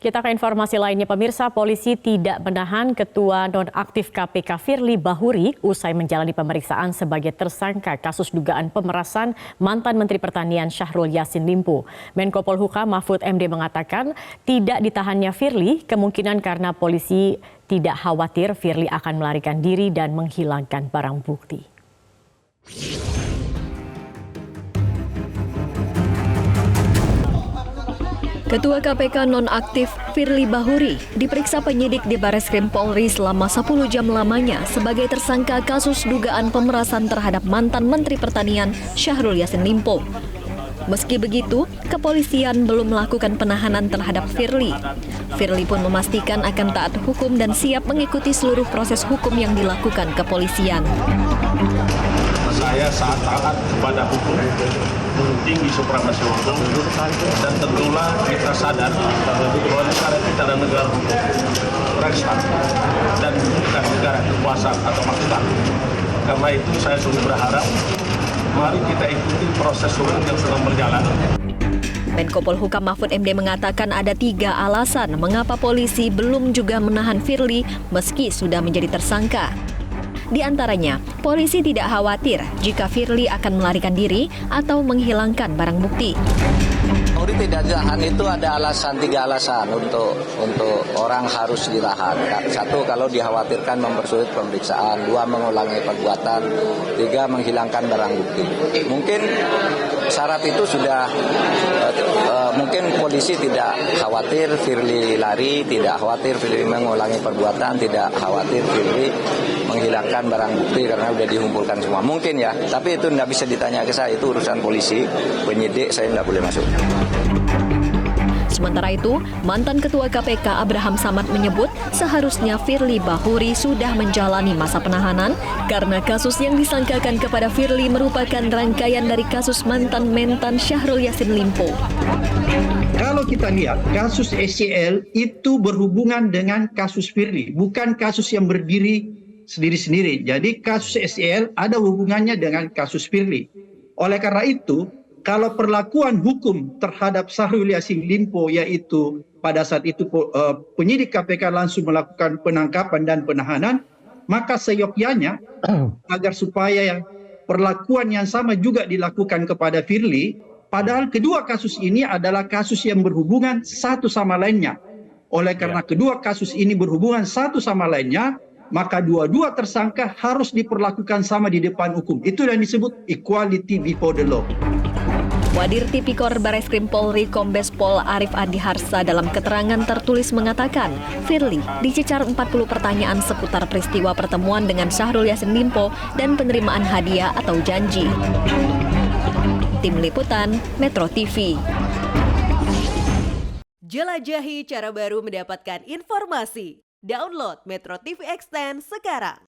Kita ke informasi lainnya, pemirsa. Polisi tidak menahan Ketua Nonaktif KPK Firly Bahuri usai menjalani pemeriksaan sebagai tersangka kasus dugaan pemerasan mantan Menteri Pertanian Syahrul Yassin Limpo. Menko Polhukam Mahfud MD mengatakan tidak ditahannya Firly kemungkinan karena polisi tidak khawatir Firly akan melarikan diri dan menghilangkan barang bukti. Ketua KPK nonaktif Firly Bahuri diperiksa penyidik di Bareskrim Polri selama 10 jam lamanya sebagai tersangka kasus dugaan pemerasan terhadap mantan Menteri Pertanian Syahrul Yassin Limpo. Meski begitu, kepolisian belum melakukan penahanan terhadap Firly. Firly pun memastikan akan taat hukum dan siap mengikuti seluruh proses hukum yang dilakukan kepolisian. Saya sangat taat kepada hukum, tinggi supremasi hukum, dan tentulah kita sadar bahwa negara kita adalah negara hukum, bersatu, dan bukan negara kekuasaan atau maksa. Karena itu saya sungguh berharap, mari kita ikuti proses hukum yang sedang berjalan. Menko Polhukam Mahfud MD mengatakan ada 3 alasan mengapa polisi belum juga menahan Firly meski sudah menjadi tersangka. Di antaranya, polisi tidak khawatir jika Firly akan melarikan diri atau menghilangkan barang bukti. Polri tidak ditahan itu ada 3 alasan untuk orang harus ditahan. 1, kalau dikhawatirkan mempersulit pemeriksaan. 2, mengulangi perbuatan. 3, menghilangkan barang bukti. Mungkin syarat itu sudah, mungkin polisi tidak khawatir Firly lari, tidak khawatir Firly mengulangi perbuatan, tidak khawatir Firly menghilangkan barang bukti karena sudah dikumpulkan semua. Mungkin ya, tapi itu tidak bisa ditanya ke saya, itu urusan polisi, penyidik, saya tidak boleh masuk. Sementara itu, mantan Ketua KPK Abraham Samad menyebut seharusnya Firly Bahuri sudah menjalani masa penahanan karena kasus yang disangkakan kepada Firly merupakan rangkaian dari kasus mantan mentan Syahrul Yassin Limpo. Kalau kita lihat, kasus SCL itu berhubungan dengan kasus Firly, bukan kasus yang berdiri sendiri-sendiri. Jadi kasus SCL ada hubungannya dengan kasus Firly. Oleh karena itu, kalau perlakuan hukum terhadap Syahrul Yassin Limpo, yaitu pada saat itu penyidik KPK langsung melakukan penangkapan dan penahanan, maka seyogyanya agar supaya perlakuan yang sama juga dilakukan kepada Firly, padahal kedua kasus ini adalah kasus yang berhubungan satu sama lainnya. Oleh karena kedua kasus ini berhubungan satu sama lainnya, maka dua-dua tersangka harus diperlakukan sama di depan hukum. Itu yang disebut equality before the law. Wadir Tipikor Bareskrim Polri Kombes Pol Arif Adi Harsa dalam keterangan tertulis mengatakan Firly dicecar 40 pertanyaan seputar peristiwa pertemuan dengan Syahrul Yassin Limpo dan penerimaan hadiah atau janji. Tim Liputan Metro TV. Jelajahi cara baru mendapatkan informasi. Download Metro TV Extend sekarang.